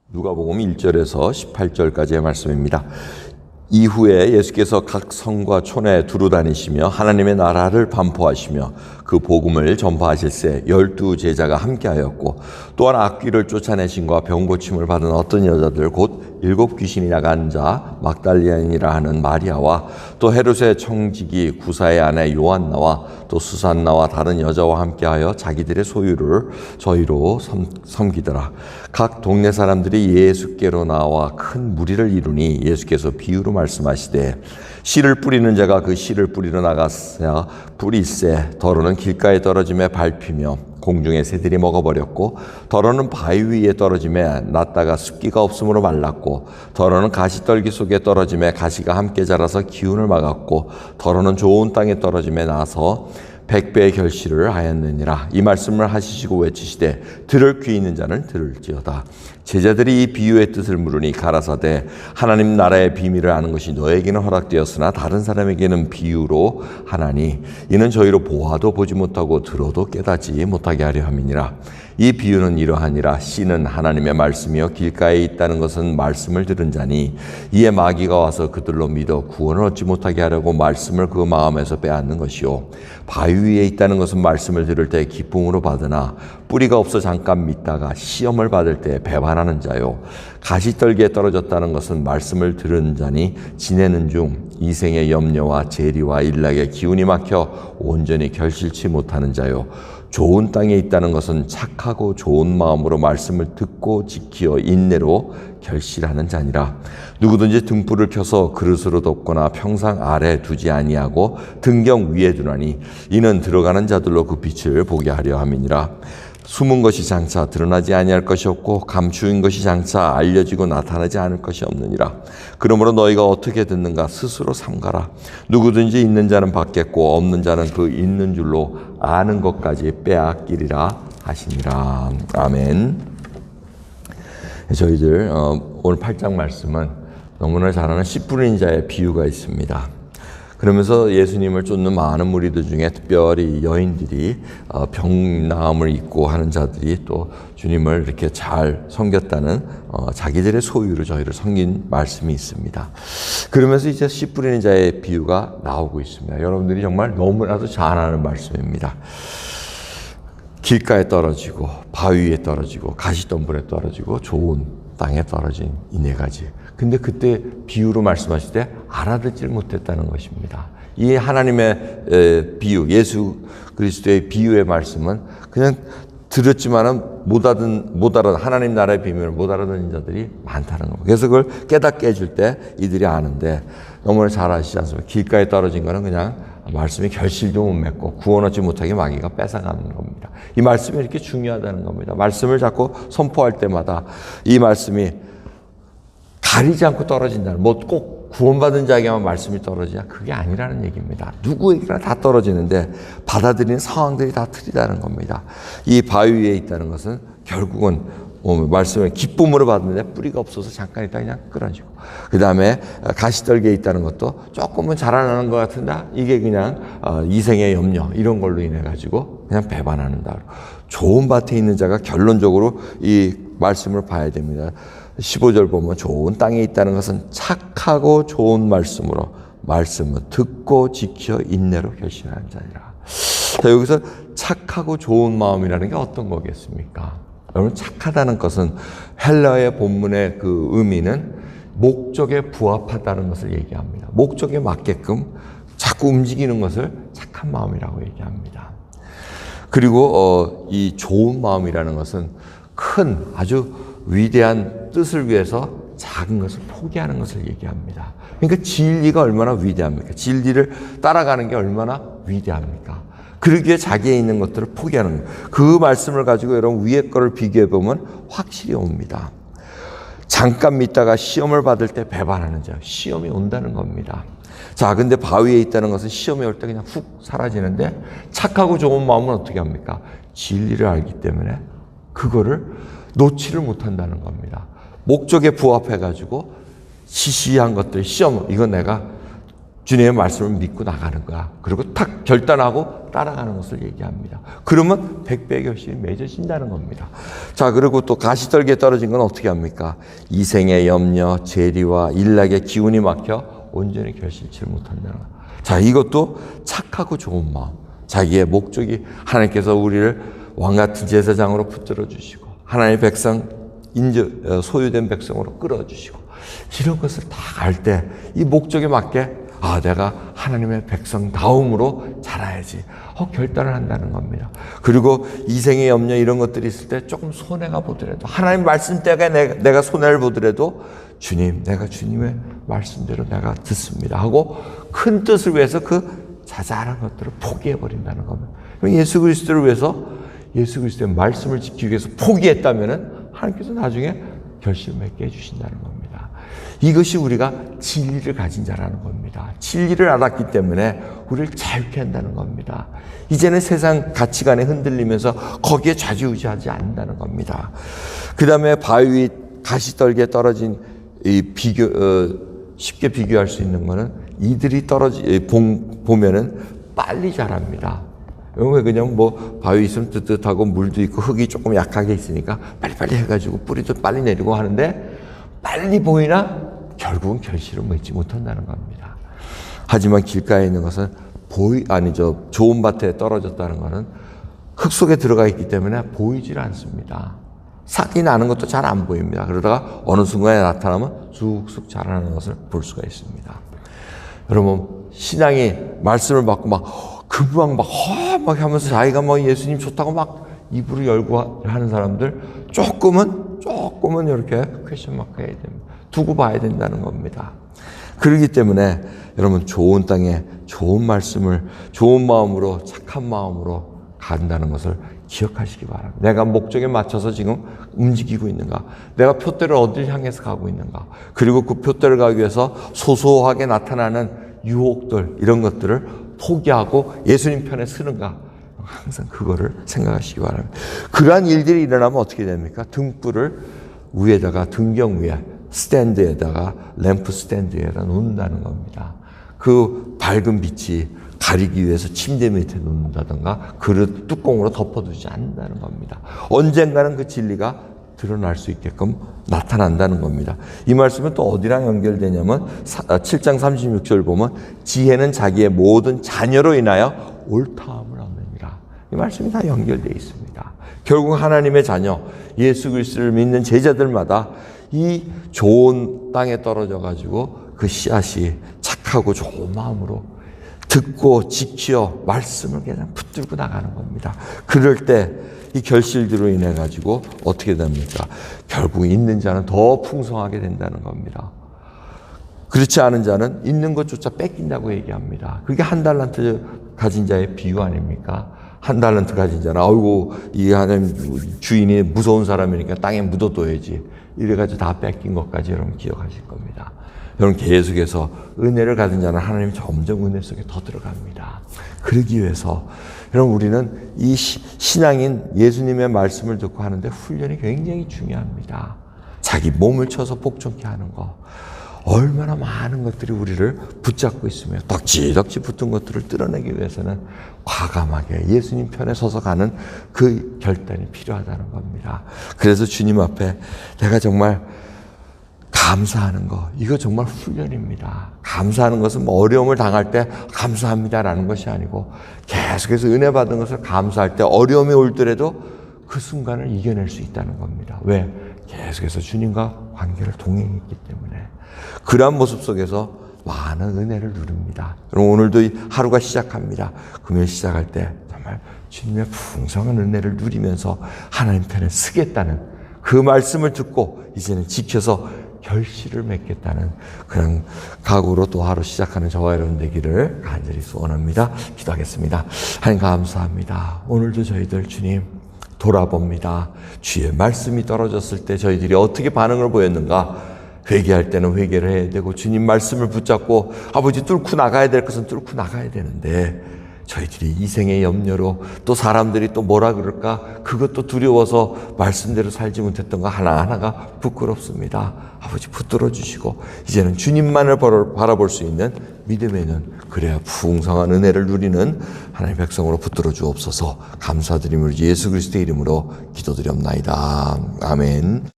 누가복음 1절에서 18절까지의 말씀입니다. 이후에 예수께서 각 성과 촌에 두루 다니시며 하나님의 나라를 반포하시며 그 복음을 전파하실새 12 제자가 함께하였고, 또한 악귀를 쫓아내신과 병고침을 받은 어떤 여자들 곧 7 귀신이 나간 자 막달리안이라 하는 마리아와 또 헤롯의 청지기 구사의 아내 요한나와 또 수산나와 다른 여자와 함께하여 자기들의 소유를 저희로 섬기더라. 각 동네 사람들이 예수께로 나와 큰 무리를 이루니 예수께서 비유로 말씀하시되, 씨를 뿌리는 자가 그 씨를 뿌리러 나가서 뿌리새 더러는 길가에 떨어짐에 밟히며 공중의 새들이 먹어버렸고, 더러는 바위 위에 떨어짐에 났다가 습기가 없으므로 말랐고, 더러는 가시떨기 속에 떨어짐에 가시가 함께 자라서 기운을 막았고, 더러는 좋은 땅에 떨어짐에 나서 100배의 결실을 하였느니라. 이 말씀을 하시시고 외치시되 들을 귀 있는 자는 들을지어다. 제자들이 이 비유의 뜻을 물으니 가라사대, 하나님 나라의 비밀을 아는 것이 너에게는 허락되었으나 다른 사람에게는 비유로 하나니 이는 저희로 보아도 보지 못하고 들어도 깨닫지 못하게 하려 함이니라. 이 비유는 이러하니라. 씨는 하나님의 말씀이요 길가에 있다는 것은 말씀을 들은 자니, 이에 마귀가 와서 그들로 믿어 구원을 얻지 못하게 하려고 말씀을 그 마음에서 빼앗는 것이요, 바위 위에 있다는 것은 말씀을 들을 때 기쁨으로 받으나 뿌리가 없어 잠깐 믿다가 시험을 받을 때 배반하는 자요, 가시떨기에 떨어졌다는 것은 말씀을 들은 자니 지내는 중 이생의 염려와 재리와 일락에 기운이 막혀 온전히 결실치 못하는 자요, 좋은 땅에 있다는 것은 착하고 좋은 마음으로 말씀을 듣고 지키어 인내로 결실하는 자니라. 누구든지 등불을 켜서 그릇으로 덮거나 평상 아래 두지 아니하고 등경 위에 두나니 이는 들어가는 자들로 그 빛을 보게 하려 함이니라. 숨은 것이 장차 드러나지 아니할 것이 없고 감추인 것이 장차 알려지고 나타나지 않을 것이 없느니라. 그러므로 너희가 어떻게 듣는가 스스로 삼가라. 누구든지 있는 자는 받겠고 없는 자는 그 있는 줄로 아는 것까지 빼앗기리라 하시니라. 아멘. 저희들 오늘 8장 말씀은 너무나 잘 아는 씨 뿌리는 자의 비유가 있습니다. 그러면서 예수님을 쫓는 많은 무리들 중에 특별히 여인들이 병나음을 입고 하는 자들이 또 주님을 이렇게 잘 섬겼다는 자기들의 소유로 저희를 섬긴 말씀이 있습니다. 그러면서 이제 씨 뿌리는 자의 비유가 나오고 있습니다. 여러분들이 정말 너무나도 잘 아는 말씀입니다. 길가에 떨어지고 바위 위에 떨어지고 가시덤불에 떨어지고 좋은 땅에 떨어진 이 네 가지. 근데 그때 비유로 말씀하실 때 알아듣질 못했다는 것입니다. 이 하나님의 비유, 예수 그리스도의 비유의 말씀은 그냥 들었지만은 못 알아듣는 하나님 나라의 비밀을 못 알아듣는 자들이 많다는 겁니다. 그래서 그걸 깨닫게 해줄 때 이들이 아는데, 너무나 잘 아시지 않습니까? 길가에 떨어진 거는 그냥 말씀이 결실도 못 맺고 구원 얻지 못하게 마귀가 뺏어가는 겁니다. 이 말씀이 이렇게 중요하다는 겁니다. 말씀을 자꾸 선포할 때마다 이 말씀이 가리지 않고 떨어진다는, 뭐 꼭 구원받은 자에게만 말씀이 떨어지냐, 그게 아니라는 얘기입니다. 누구에게나 다 떨어지는데 받아들이는 상황들이 다 틀리다는 겁니다. 이 바위 위에 있다는 것은 결국은 말씀을 기쁨으로 받는데 뿌리가 없어서 잠깐 있다 그냥 끊어지고, 그 다음에 가시떨기에 있다는 것도 조금은 자라나는 것 같은데 이게 그냥 이생의 염려 이런 걸로 인해 가지고 그냥 배반하는다. 좋은 밭에 있는 자가 결론적으로 이 말씀을 봐야 됩니다. 15절 보면 좋은 땅에 있다는 것은 착하고 좋은 말씀으로 말씀을 듣고 지켜 인내로 결실하는 자니라. 자, 여기서 착하고 좋은 마음이라는 게 어떤 거겠습니까? 여러분, 착하다는 것은 헬라어의 본문의 그 의미는 목적에 부합하다는 것을 얘기합니다. 목적에 맞게끔 자꾸 움직이는 것을 착한 마음이라고 얘기합니다. 그리고 이 좋은 마음이라는 것은 큰 아주 위대한 뜻을 위해서 작은 것을 포기하는 것을 얘기합니다. 그러니까 진리가 얼마나 위대합니까? 진리를 따라가는 게 얼마나 위대합니까? 그러기에 자기에 있는 것들을 포기하는 거예요. 그 말씀을 가지고 여러분 위에 거를 비교해 보면 확실히 옵니다. 잠깐 믿다가 시험을 받을 때 배반하는 자, 시험이 온다는 겁니다. 자, 근데 바위에 있다는 것은 시험이 올 때 그냥 훅 사라지는데, 착하고 좋은 마음은 어떻게 합니까? 진리를 알기 때문에 그거를 놓지를 못한다는 겁니다. 목적에 부합해가지고 시시한 것들, 시험, 이건 내가 주님의 말씀을 믿고 나가는 거야. 그리고 탁 결단하고 따라가는 것을 얘기합니다. 그러면 100배의 결실이 맺어진다는 겁니다. 자, 그리고 또 가시떨기에 떨어진 건 어떻게 합니까? 이생의 염려, 재리와 일락의 기운이 막혀 온전히 결실치를 못한다는 거야. 자, 이것도 착하고 좋은 마음. 자기의 목적이 하나님께서 우리를 왕같은 제사장으로 붙들어 주시고 하나님의 백성, 소유된 백성으로 끌어주시고 이런 것을 다 알 때 이 목적에 맞게 내가 하나님의 백성다움으로 자라야지 결단을 한다는 겁니다. 그리고 이생의 염려 이런 것들이 있을 때 조금 손해가 보더라도 하나님 말씀 때문에 내가 손해를 보더라도 주님, 내가 주님의 말씀대로 내가 듣습니다 하고 큰 뜻을 위해서 그 자잘한 것들을 포기해버린다는 겁니다. 예수 그리스도를 위해서 예수 그리스도의 말씀을 지키기 위해서 포기했다면 하나님께서 나중에 결실을 맺게 해주신다는 겁니다. 이것이 우리가 진리를 가진 자라는 겁니다. 진리를 알았기 때문에 우리를 자유케 한다는 겁니다. 이제는 세상 가치관에 흔들리면서 거기에 좌지우지하지 않는다는 겁니다. 그 다음에 바위 가시떨기에 떨어진 쉽게 비교할 수 있는 거는 이들이 보면은 빨리 자랍니다. 왜 그냥 바위 있으면 뜨뜻하고 물도 있고 흙이 조금 약하게 있으니까 빨리빨리 해가지고 뿌리도 빨리 내리고 하는데 빨리 보이나 결국은 결실을 맺지 못한다는 겁니다. 하지만 길가에 있는 것은 좋은 밭에 떨어졌다는 것은 흙 속에 들어가 있기 때문에 보이질 않습니다. 싹이 나는 것도 잘 안 보입니다. 그러다가 어느 순간에 나타나면 쑥쑥 자라는 것을 볼 수가 있습니다. 여러분, 신앙이 말씀을 받고 금방 막 하면서 자기가 예수님 좋다고 막 입으로 열고 하는 사람들 조금은 이렇게 퀘스천 마크 해야 됩니다. 두고 봐야 된다는 겁니다. 그렇기 때문에 여러분 좋은 땅에 좋은 말씀을 좋은 마음으로 착한 마음으로 간다는 것을 기억하시기 바랍니다. 내가 목적에 맞춰서 지금 움직이고 있는가? 내가 표대를 어딜 향해서 가고 있는가? 그리고 그 표대를 가기 위해서 소소하게 나타나는 유혹들 이런 것들을 포기하고 예수님 편에 서는가? 항상 그거를 생각하시기 바랍니다. 그러한 일들이 일어나면 어떻게 됩니까? 등불을 등경 위에 스탠드에다가 램프 스탠드에다 놓는다는 겁니다. 그 밝은 빛이 가리기 위해서 침대 밑에 놓는다든가 그릇 뚜껑으로 덮어두지 않는다는 겁니다. 언젠가는 그 진리가 드러날 수 있게끔 나타난다는 겁니다. 이 말씀은 또 어디랑 연결되냐면 7장 36절 보면 지혜는 자기의 모든 자녀로 인하여 옳다함을 얻느니라. 이 말씀이 다 연결되어 있습니다. 결국 하나님의 자녀 예수 그리스도를 믿는 제자들마다 이 좋은 땅에 떨어져 가지고 그 씨앗이 착하고 좋은 마음으로 듣고 지켜 말씀을 그냥 붙들고 나가는 겁니다. 그럴 때 이 결실들로 인해 가지고 어떻게 됩니까? 결국 있는 자는 더 풍성하게 된다는 겁니다. 그렇지 않은 자는 있는 것조차 뺏긴다고 얘기합니다. 그게 한 달란트 가진 자의 비유 아닙니까? 한 달란트 가진 자는 아이고 이 하나님 주인이 무서운 사람이니까 땅에 묻어둬야지 이래가지고 다 뺏긴 것까지 여러분 기억하실 겁니다. 여러분 계속해서 은혜를 가진 자는 하나님 점점 은혜 속에 더 들어갑니다. 그러기 위해서 여러분 우리는 이 신앙인 예수님의 말씀을 듣고 하는데 훈련이 굉장히 중요합니다. 자기 몸을 쳐서 복종케 하는 거. 얼마나 많은 것들이 우리를 붙잡고 있으며 덕지덕지 붙은 것들을 뜯어내기 위해서는 과감하게 예수님 편에 서서 가는 그 결단이 필요하다는 겁니다. 그래서 주님 앞에 내가 정말 감사하는 거, 이거 정말 훈련입니다. 감사하는 것은 어려움을 당할 때 감사합니다라는 것이 아니고 계속해서 은혜 받은 것을 감사할 때 어려움이 올더라도 그 순간을 이겨낼 수 있다는 겁니다. 왜? 계속해서 주님과 관계를 동행했기 때문에. 그러한 모습 속에서 많은 은혜를 누립니다. 그럼 오늘도 하루가 시작합니다. 금요일 시작할 때 정말 주님의 풍성한 은혜를 누리면서 하나님 편에 서겠다는 그 말씀을 듣고 이제는 지켜서 결실을 맺겠다는 그런 각오로 또 하루 시작하는 저와 여러분 되기를 간절히 소원합니다. 기도하겠습니다. 하나님 감사합니다. 오늘도 저희들 주님 돌아봅니다. 주의 말씀이 떨어졌을 때 저희들이 어떻게 반응을 보였는가? 회개할 때는 회개를 해야 되고 주님 말씀을 붙잡고 아버지 뚫고 나가야 될 것은 뚫고 나가야 되는데 저희들이 이생의 염려로 또 사람들이 또 뭐라 그럴까 그것도 두려워서 말씀대로 살지 못했던 거 하나하나가 부끄럽습니다. 아버지 붙들어 주시고 이제는 주님만을 바라볼 수 있는 믿음의 눈, 그래야 풍성한 은혜를 누리는 하나님의 백성으로 붙들어 주옵소서. 감사드림으로 예수 그리스도의 이름으로 기도드렸나이다. 아멘.